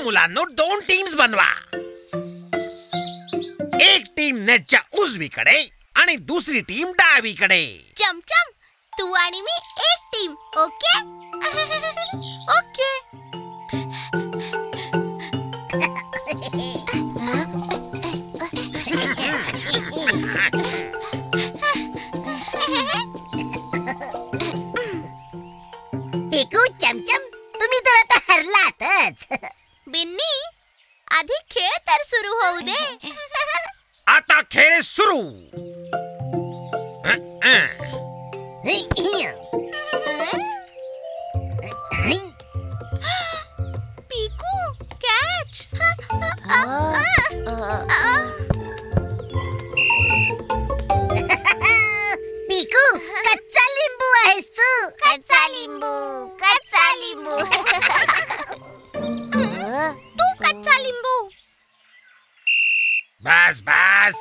मुलांनो, 2 टीम्स बनवा. एक टीम नेटच्या उजवीकडे आणि दुसरी टीम डावीकडे. चमचम, तू आणि मी एक टीम. ओके? ओके. पिकू, चमचम, तुम्ही तर आता हरलातच. बिन्नी, आधी खेळ तर सुरू होऊ दे. आता खेळ सुरू. पिकू, कॅच. पिकू, कच्चा लिंबू आहेस तू. कच्चा लिंबू, कच्चा लिंबू. तू कच्चा लिंबू. बस बस.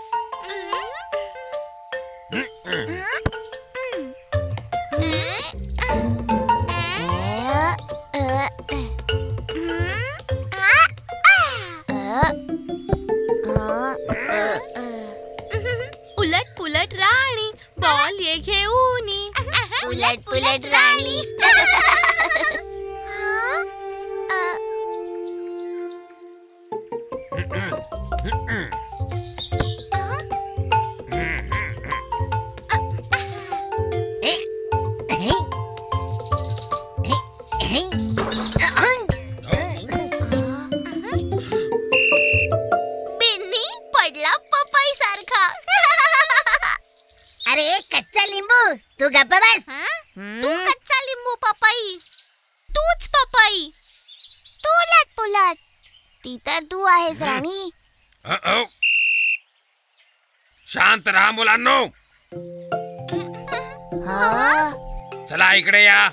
उलट पुलट राणी, बॉल ये घेऊन. उलट पुलट राणी. बिन्नी पडला पपई सारखा. अरे कच्चा लिंबू, तू गप्प बस. तू कच्चा लिंबू पपई. तूच पपई. तू उलट पुलट. ती तर तू आहेस राणी. शांत राहा मुलांनो. चला इकडे या.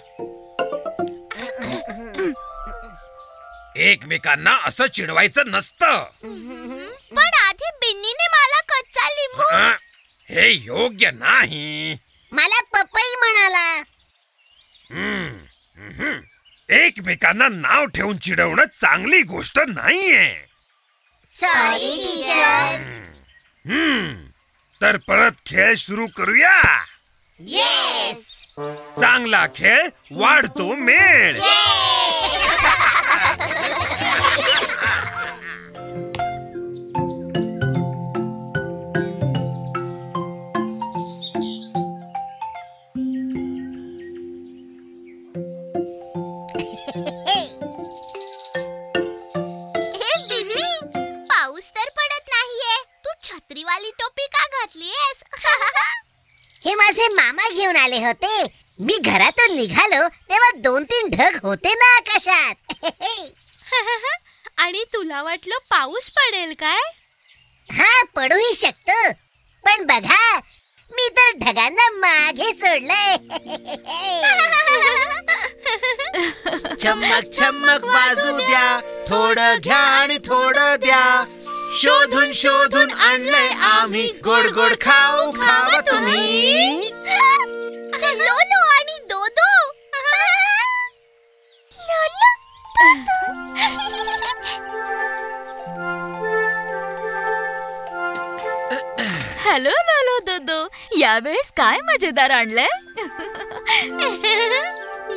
एकमेकांना असं चिडवायचं नसतं. पण आधी बिन्नीने मला कच्चा लिंबू. हे योग्य नाही. मला पपई म्हणाला. एकमेकांना नाव ठेवून चिडवणं चांगली गोष्ट नाहीये. Sorry teacher. तर परत खेळ सुरू करूया. येस. चांगला खेळ वाढतो मेळ. छत्रीवाली टोपी का घातलीयस? हे माझे मामा घेऊन आले होते. मी घरातून निघालो तेव्हा 2-3 ढग होते ना आकाशात. आणि तुला वाटलं पाऊस पडेल काय? हा, पडूही शकतो. पण बघा, मी तर ढगांना मागे सोडलंय. चमक चमक वाजू द्या, थोडं घ्या आणि थोडं द्या. शोधून शोधून आणलंय आम्ही, गोड गोड खाऊ खावा तुम्ही. लोलो आणि दोदो. लोलो, हॅलो लोलो दोदो, यावेळेस काय मजेदार आणलंय?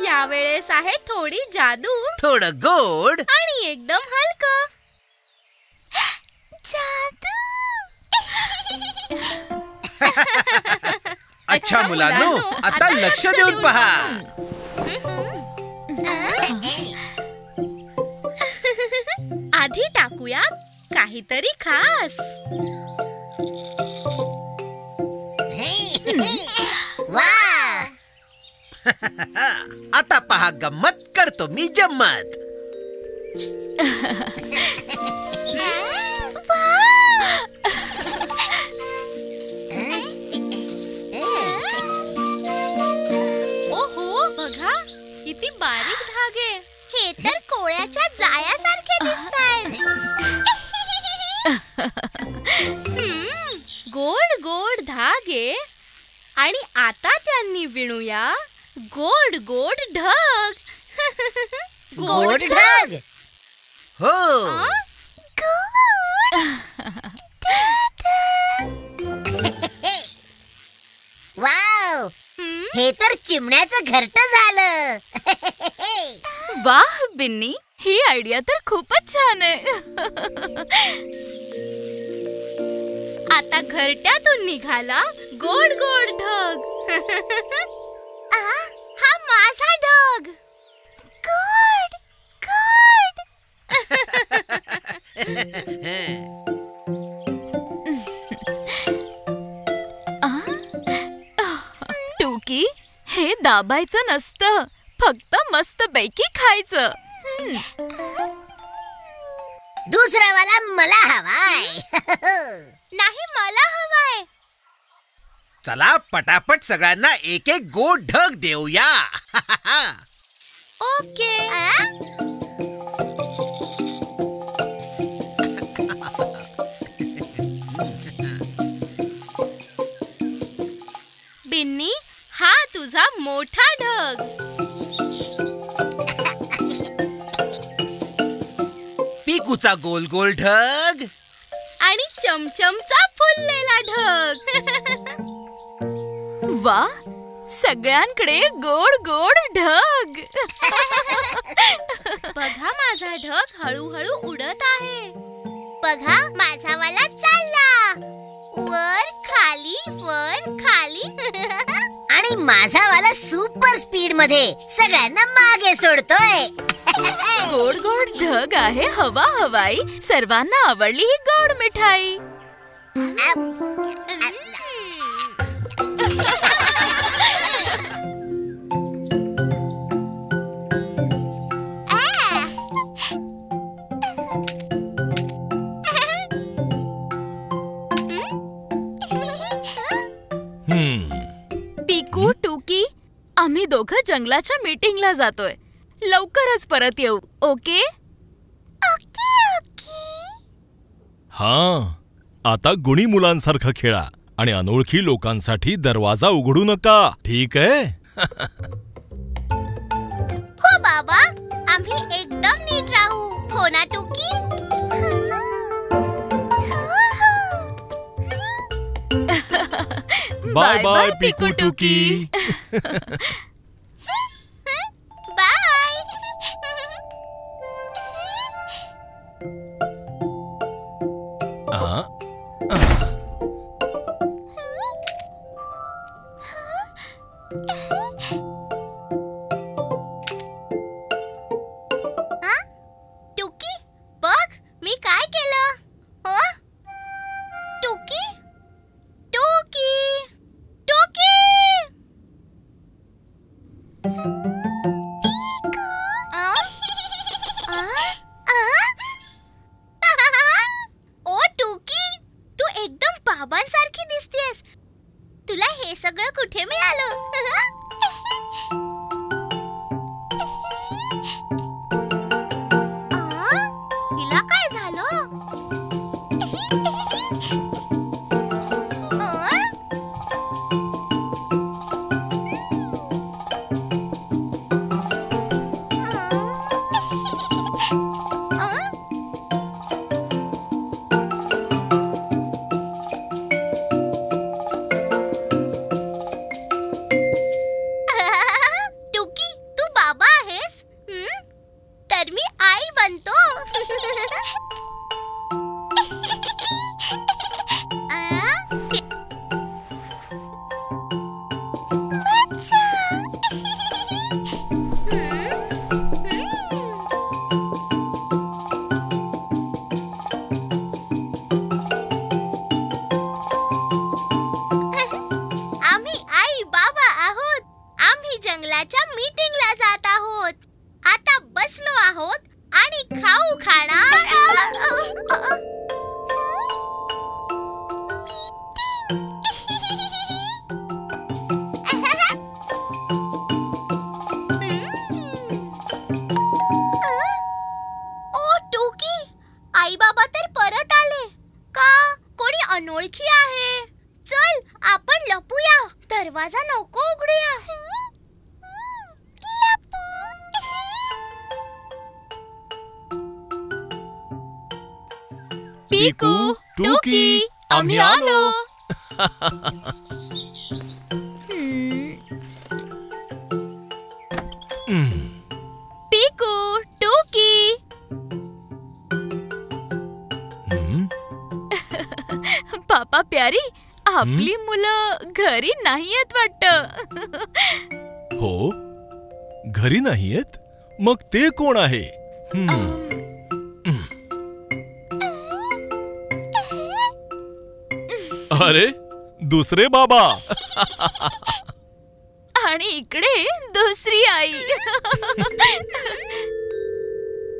यावेळेस आहे थोडी जादू, थोडं गोड आणि एकदम हलकं. जादू. अच्छा मुलांनो, आता लक्ष देऊन पहा. आधी टाकूया काहीतरी खास. वा. आता पहा, गम्मत करतो मी जम्मत. ओहो, बघा किती बारीक धागे. हे तर कोळ्याच्या जाळ्यासारखे दिसतायत. गोड गोड धागे. आणि आता त्यांनी विणूया गोड गोड ढग. गोड ढग. हो. वाव, हे तर चिमण्याचं घरटं झालं. वाह बिन्नी, ही आयडिया तर खूपच छान आहे. आता घरट्यातून निघाला गोड गोड ढग. हा माझा ढग. Good good. टुकी, हे दाबायचं नसतं, फक्त मस्तपैकी खायचं. दुसरा वाला मला हवाय. नाही, मला हवाय. चला पटापट सगळ्यांना एक एक गोड ढग देऊया. ओके. बिन्नी, हा तुझा मोठा ढग. पिकूचा गोल गोल ढग. आणि चमचमचा फुललेला ढग. वा, सगळ्यांकडे गोड गोड ढग. बघा, माझा ढग हळूहळू उडत आहे. बघा, माझा वाला चालला वर खाली वर खाली. आणि माझा वाला सुपर स्पीड मध्ये सगळ्यांना मागे सोडतोय. गोड गोड ढग आहे हवा हवाई. सर्वांना आवडली ही गोड मिठाई. पिकू, टुकी, आम्ही दोघं जंगलाच्या मीटिंगला जातोय. लवकरच परत येऊ. ओके? हा, आता गुणी मुलांसारखं खेळा आणि अनोळखी लोकांसाठी दरवाजा उघडू नका. ठीक आहे? हो बाबा, आम्ही एकदम नीट राहू. हो ना टुकी? बाय बाय पिकू टुकी. बाय. टुकी, बघ मी काय केलं. हो टुकी, टुकी, टुकी. ओ टुकी, तू एकदम बाबांसारखी दिसतेस. तुला हे सगळं कुठे मिळालं? हिला काय झालं? टुकी, तू बाबा आहेस? तर मी आई बनतो. आम्ही आई बाबा आहोत. आम्ही जंगलाच्या मीटिंगला जात आहोत. आता बसलो आहोत आणि खाऊ खाणार. ओ टुकी, आई बाबा तर परत आले का? कोणी अनोळखी आहे? चल आपण लपूया. दरवाजा नको उघडूया. पिकू, टुकी, आम्ही आलो. पिकू, टुकी. पापा प्यारी, आपली मुलं घरी नाहीयेत वाटतं. हो, घरी नाहीयेत? मग ते कोण आहे? अरे, दुसरे बाबा. आणि इकडे दुसरी आई.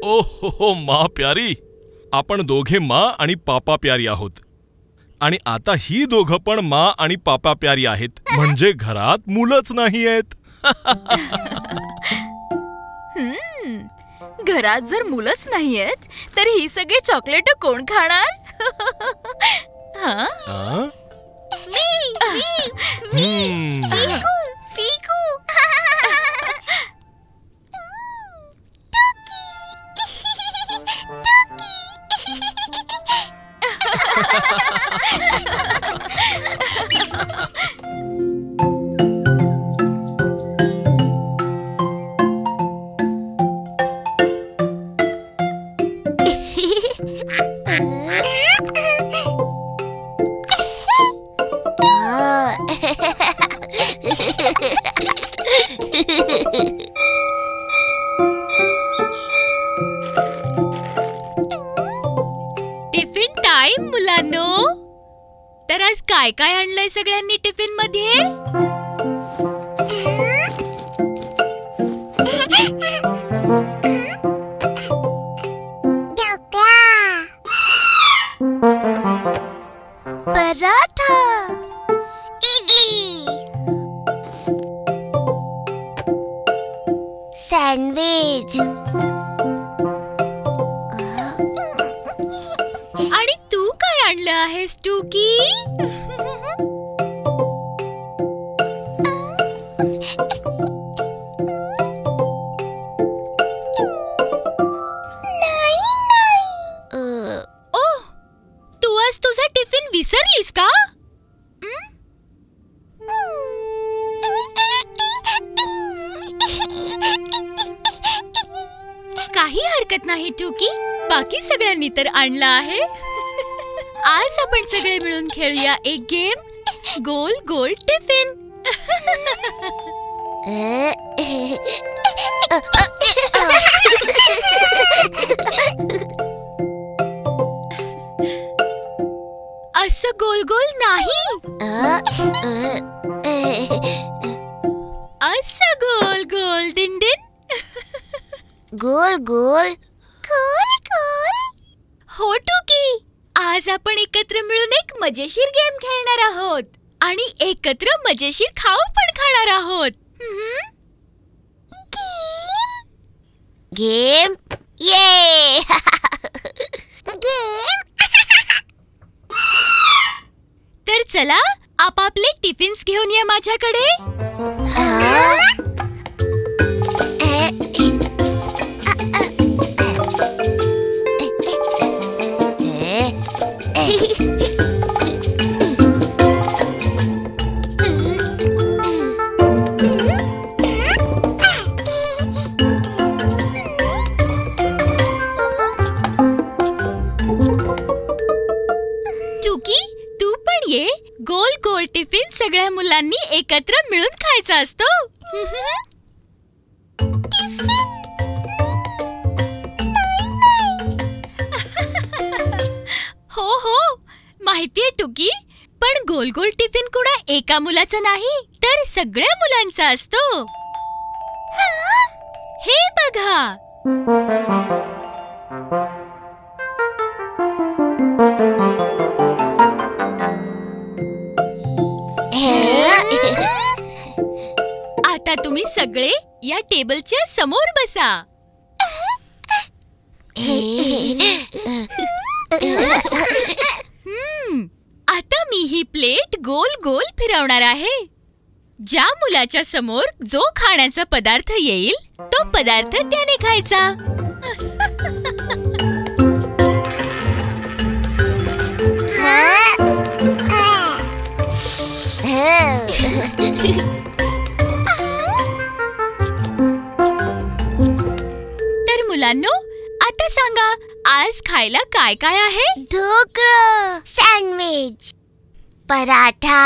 ओहो, मा प्यारी, आपण दोघे मा आणि पापा प्यारी आहोत. आणि आता ही दोघं पण मा आणि पापा प्यारी आहेत. म्हणजे घरात मुलंच नाही आहेत. घरात जर मुलंच नाहीयेत तर ही सगळी चॉकलेट कोण खाणार? पिकू. टिफिन टाइम मुलांनो. तर आज काय काय आणलंय सगळ्यांनी टिफिन मध्ये? पराठा, इडली, सँडविच. आणि तू काय आणलं आहेस टुकी? ओह, तू आज तुझा टिफिन विसरलीस का? काही हरकत नाही टुकी, बाकी सगळ्यांनी तर आणलं आहे. आज आपण सगळे मिळून खेळूया एक गेम, गोल गोल टिफिन. असं गोल गोल नाही, असं गोल गोल डिंडिन. गोल गोल गोल गोल. हो टुकी, आज आपण एकत्र मिळून एक मजेशीर गेम खेळणार आहोत आणि एकत्र मजेशीर खाऊ पण खाणार आहोत. गेम. ये गेम. तर चला आपापले टिफिन्स घेऊन या माझ्याकडे. टुकी, तू पण ये. गोल गोल टिफिन सगळ्या मुलांनी एकत्र मिळून खायचा असतो. हो हो, माहितीये टुकी, पण गोल गोल टिफिन कुणा एका मुलाचा नाही तर सगळ्या मुलांचा असतो. हे बघा. आता तुम्ही सगळे या टेबलच्या समोर बसा. आता मी ही प्लेट गोल गोल फिरवणार आहे. ज्या मुलाच्या समोर जो खाण्याचा पदार्थ येईल तो पदार्थ त्याने खायचा. आता सांगा, आज खायला काय काय आहे? ढोकळं, सँडविच, पराठा,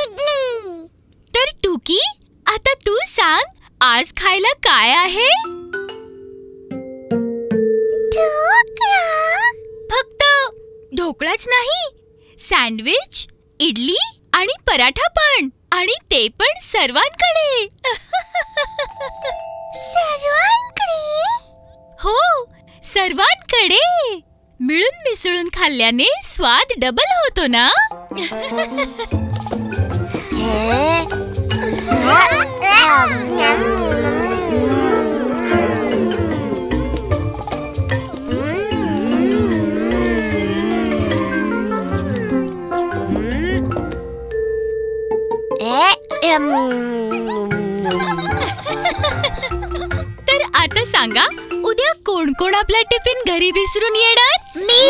इडली. तर टुकी, आता तू सांग, आज खायला काय आहे? ढोकळा. फक्त ढोकळाच नाही, सँडविच, इडली आणि पराठा पण, आणि ते पण सर्वांकडे. सर्वांकडे? हो, सर्वांकडे. मिळून मिसळून खाल्ल्याने स्वाद डबल होतो ना. तर आता सांगा, उद्या कोण कोण आपला टिफिन घरी विसरून येणार? मी.